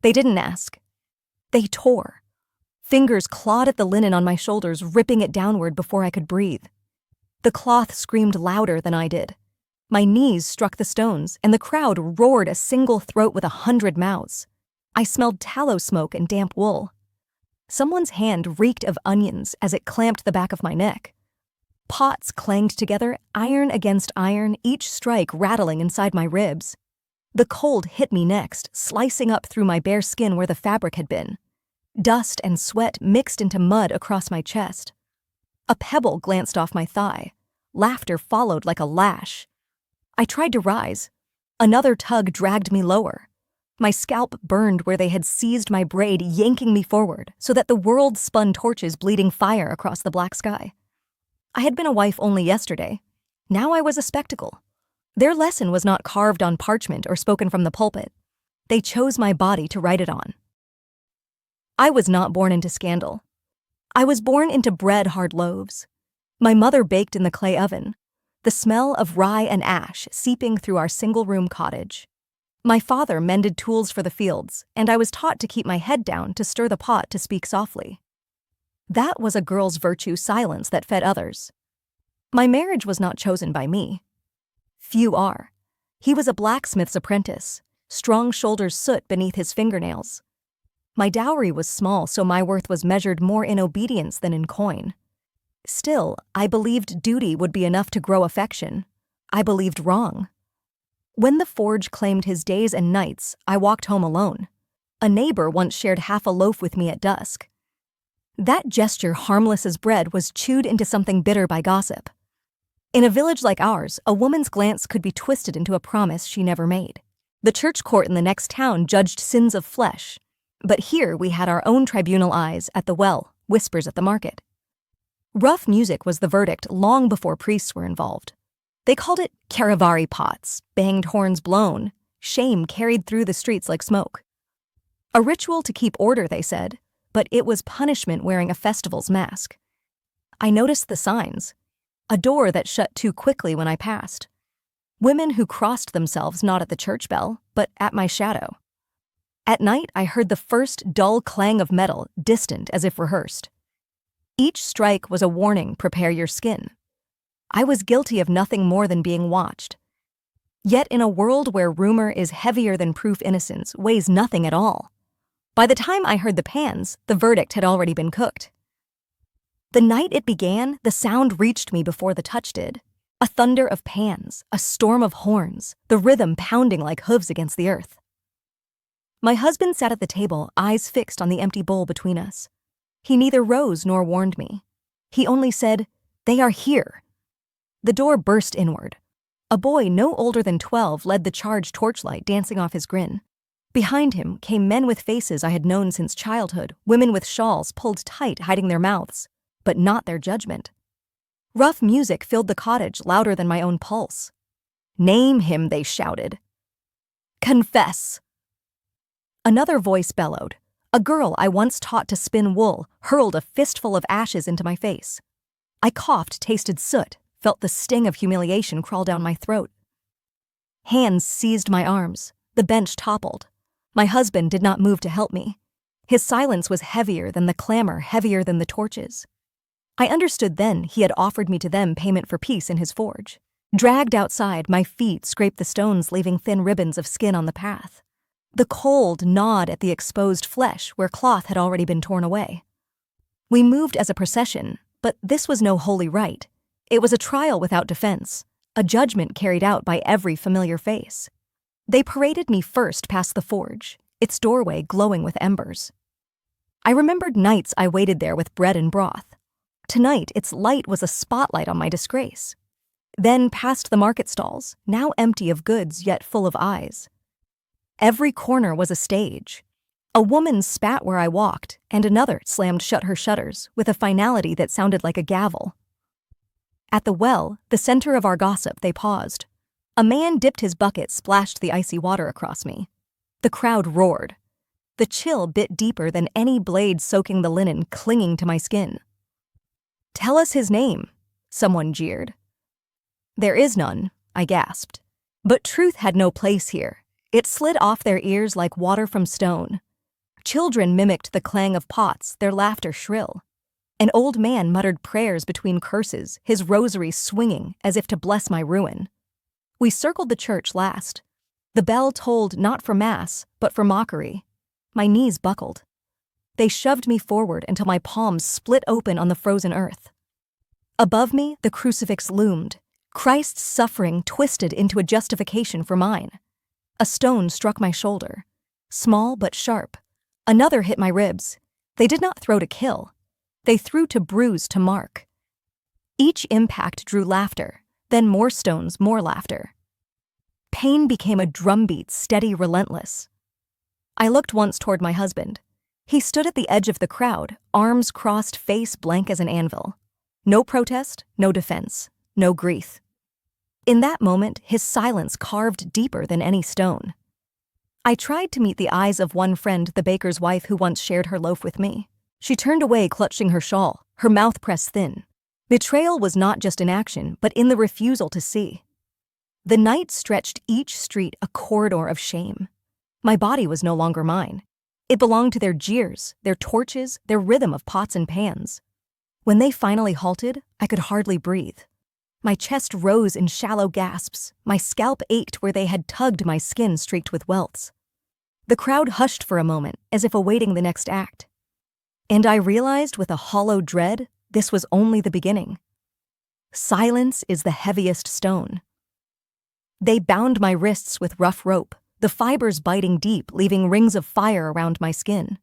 They didn't ask. They tore. Fingers clawed at the linen on my shoulders, ripping it downward before I could breathe. The cloth screamed louder than I did. My knees struck the stones, and the crowd roared a single throat with 100 mouths. I smelled tallow smoke and damp wool. Someone's hand reeked of onions as it clamped the back of my neck. Pots clanged together, iron against iron, each strike rattling inside my ribs. The cold hit me next, slicing up through my bare skin where the fabric had been. Dust and sweat mixed into mud across my chest. A pebble glanced off my thigh. Laughter followed like a lash. I tried to rise. Another tug dragged me lower. My scalp burned where they had seized my braid, yanking me forward so that the world spun torches bleeding fire across the black sky. I had been a wife only yesterday. Now I was a spectacle. Their lesson was not carved on parchment or spoken from the pulpit. They chose my body to write it on. I was not born into scandal. I was born into bread-hard loaves. My mother baked in the clay oven, the smell of rye and ash seeping through our single-room cottage. My father mended tools for the fields, and I was taught to keep my head down to stir the pot to speak softly. That was a girl's virtue, silence that fed others. My marriage was not chosen by me. Few are. He was a blacksmith's apprentice, strong shoulders soot beneath his fingernails. My dowry was small, so my worth was measured more in obedience than in coin. Still, I believed duty would be enough to grow affection. I believed wrong. When the forge claimed his days and nights, I walked home alone. A neighbor once shared half a loaf with me at dusk. That gesture, harmless as bread, was chewed into something bitter by gossip. In a village like ours, a woman's glance could be twisted into a promise she never made. The church court in the next town judged sins of flesh, but here we had our own tribunal, eyes at the well, whispers at the market. Rough music was the verdict long before priests were involved. They called it charivari pots, banged horns blown, shame carried through the streets like smoke. A ritual to keep order, they said, but it was punishment wearing a festival's mask. I noticed the signs. A door that shut too quickly when I passed. Women who crossed themselves not at the church bell, but at my shadow. At night, I heard the first dull clang of metal, distant as if rehearsed. Each strike was a warning, prepare your skin. I was guilty of nothing more than being watched. Yet in a world where rumor is heavier than proof, innocence weighs nothing at all. By the time I heard the pans, the verdict had already been cooked. The night it began, the sound reached me before the touch did. A thunder of pans, a storm of horns, the rhythm pounding like hooves against the earth. My husband sat at the table, eyes fixed on the empty bowl between us. He neither rose nor warned me. He only said, "They are here." The door burst inward. A boy no older than 12 led the charged torchlight, dancing off his grin. Behind him came men with faces I had known since childhood, women with shawls pulled tight, hiding their mouths, but not their judgment. Rough music filled the cottage, louder than my own pulse. "Name him," they shouted. "Confess." Another voice bellowed. A girl I once taught to spin wool hurled a fistful of ashes into my face. I coughed, tasted soot, felt the sting of humiliation crawl down my throat. Hands seized my arms. The bench toppled. My husband did not move to help me. His silence was heavier than the clamor, heavier than the torches. I understood then he had offered me to them payment for peace in his forge. Dragged outside, my feet scraped the stones, leaving thin ribbons of skin on the path. The cold gnawed at the exposed flesh where cloth had already been torn away. We moved as a procession, but this was no holy rite. It was a trial without defense, a judgment carried out by every familiar face. They paraded me first past the forge, its doorway glowing with embers. I remembered nights I waited there with bread and broth. Tonight, its light was a spotlight on my disgrace. Then past the market stalls, now empty of goods yet full of eyes. Every corner was a stage. A woman spat where I walked, and another slammed shut her shutters with a finality that sounded like a gavel. At the well, the center of our gossip, they paused. A man dipped his bucket, splashed the icy water across me. The crowd roared. The chill bit deeper than any blade soaking the linen, clinging to my skin. "Tell us his name," someone jeered. "There is none," I gasped. But truth had no place here. It slid off their ears like water from stone. Children mimicked the clang of pots, their laughter shrill. An old man muttered prayers between curses, his rosary swinging as if to bless my ruin. We circled the church last. The bell tolled not for mass, but for mockery. My knees buckled. They shoved me forward until my palms split open on the frozen earth. Above me, the crucifix loomed, Christ's suffering twisted into a justification for mine. A stone struck my shoulder, small but sharp. Another hit my ribs. They did not throw to kill. They threw to bruise, to mark. Each impact drew laughter, then more stones, more laughter. Pain became a drumbeat, steady, relentless. I looked once toward my husband. He stood at the edge of the crowd, arms crossed, face blank as an anvil. No protest, no defense, no grief. In that moment, his silence carved deeper than any stone. I tried to meet the eyes of one friend, the baker's wife who once shared her loaf with me. She turned away, clutching her shawl, her mouth pressed thin. Betrayal was not just in action, but in the refusal to see. The night stretched each street a corridor of shame. My body was no longer mine. It belonged to their jeers, their torches, their rhythm of pots and pans. When they finally halted, I could hardly breathe. My chest rose in shallow gasps. My scalp ached where they had tugged my skin streaked with welts. The crowd hushed for a moment, as if awaiting the next act. And I realized with a hollow dread, this was only the beginning. Silence is the heaviest stone. They bound my wrists with rough rope, the fibers biting deep, leaving rings of fire around my skin.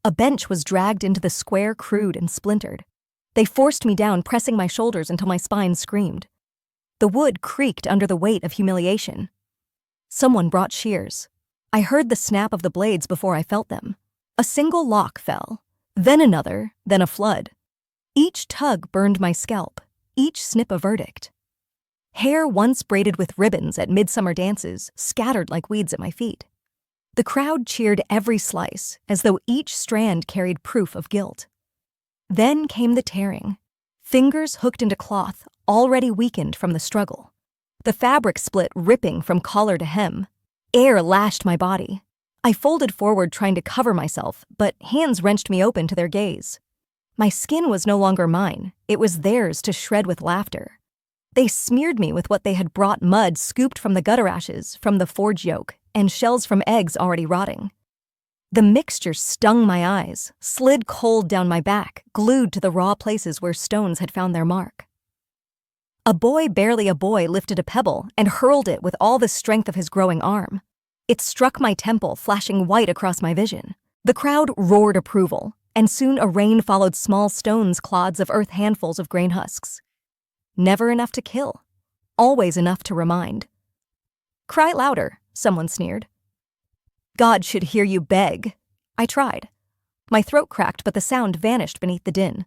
A bench was dragged into the square, crude and splintered. They forced me down, pressing my shoulders until my spine screamed. The wood creaked under the weight of humiliation. Someone brought shears. I heard the snap of the blades before I felt them. A single lock fell, then another, then a flood. Each tug burned my scalp, each snip a verdict. Hair once braided with ribbons at midsummer dances scattered like weeds at my feet. The crowd cheered every slice, as though each strand carried proof of guilt. Then came the tearing. Fingers hooked into cloth, already weakened from the struggle. The fabric split, ripping from collar to hem. Air lashed my body. I folded forward, trying to cover myself, but hands wrenched me open to their gaze. My skin was no longer mine. It was theirs to shred with laughter. They smeared me with what they had brought, mud scooped from the gutter ashes, from the forge yoke, and shells from eggs already rotting. The mixture stung my eyes, slid cold down my back, glued to the raw places where stones had found their mark. A boy, barely a boy, lifted a pebble and hurled it with all the strength of his growing arm. It struck my temple, flashing white across my vision. The crowd roared approval, and soon a rain followed, small stones, clods of earth, handfuls of grain husks. Never enough to kill, always enough to remind. "Cry louder," someone sneered. "God should hear you beg." I tried. My throat cracked, but the sound vanished beneath the din.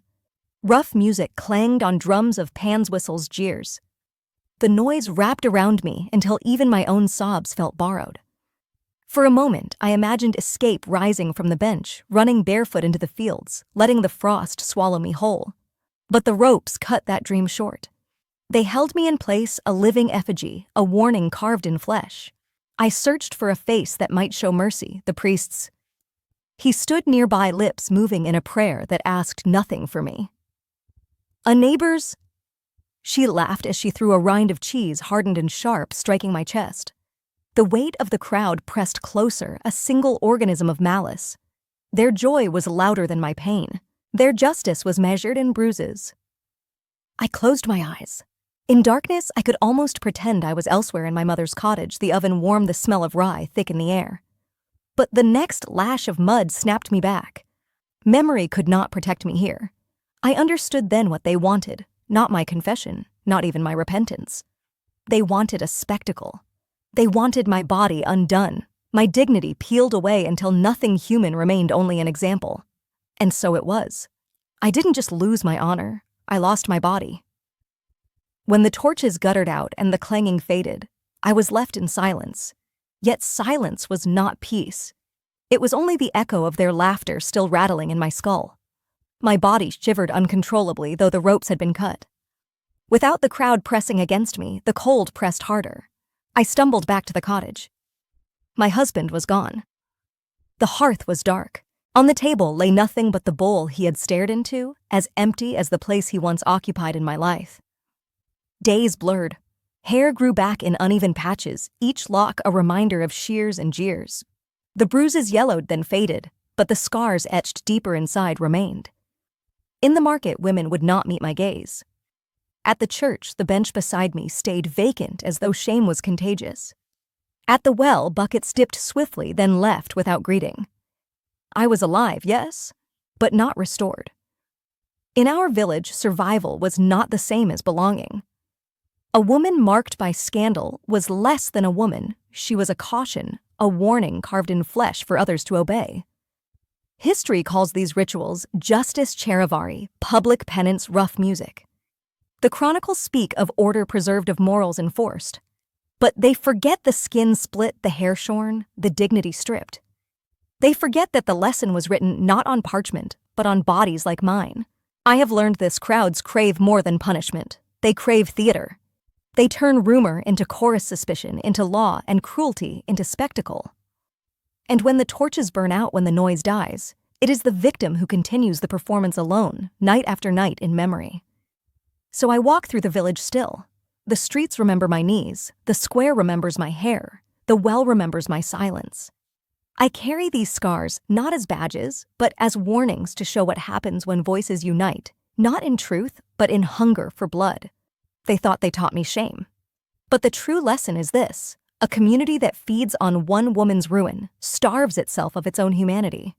Rough music clanged on drums of pans, whistles, jeers. The noise wrapped around me until even my own sobs felt borrowed. For a moment, I imagined escape, rising from the bench, running barefoot into the fields, letting the frost swallow me whole. But the ropes cut that dream short. They held me in place, a living effigy, a warning carved in flesh. I searched for a face that might show mercy, the priest's. He stood nearby, lips moving in a prayer that asked nothing for me. "A neighbor's?" She laughed as she threw a rind of cheese, hardened and sharp, striking my chest. The weight of the crowd pressed closer, a single organism of malice. Their joy was louder than my pain. Their justice was measured in bruises. I closed my eyes. In darkness, I could almost pretend I was elsewhere in my mother's cottage, the oven warm, the smell of rye thick in the air. But the next lash of mud snapped me back. Memory could not protect me here. I understood then what they wanted, not my confession, not even my repentance. They wanted a spectacle. They wanted my body undone, my dignity peeled away until nothing human remained, only an example. And so it was. I didn't just lose my honor, I lost my body. When the torches guttered out and the clanging faded, I was left in silence. Yet silence was not peace. It was only the echo of their laughter still rattling in my skull. My body shivered uncontrollably, though the ropes had been cut. Without the crowd pressing against me, the cold pressed harder. I stumbled back to the cottage. My husband was gone. The hearth was dark. On the table lay nothing but the bowl he had stared into, as empty as the place he once occupied in my life. Days blurred. Hair grew back in uneven patches, each lock a reminder of shears and jeers. The bruises yellowed then faded, but the scars etched deeper inside remained. In the market, women would not meet my gaze. At the church, the bench beside me stayed vacant as though shame was contagious. At the well, buckets dipped swiftly, then left without greeting. I was alive, yes, but not restored. In our village, survival was not the same as belonging. A woman marked by scandal was less than a woman. She was a caution, a warning carved in flesh for others to obey. History calls these rituals justice charivari, public penance rough music. The chronicles speak of order preserved, of morals enforced. But they forget the skin split, the hair shorn, the dignity stripped. They forget that the lesson was written not on parchment, but on bodies like mine. I have learned this: crowds crave more than punishment. They crave theater. They turn rumor into chorus, suspicion into law, and cruelty into spectacle. And when the torches burn out, when the noise dies, it is the victim who continues the performance alone, night after night in memory. So I walk through the village still. The streets remember my knees, the square remembers my hair, the well remembers my silence. I carry these scars not as badges, but as warnings to show what happens when voices unite, not in truth, but in hunger for blood. They thought they taught me shame. But the true lesson is this: a community that feeds on one woman's ruin starves itself of its own humanity.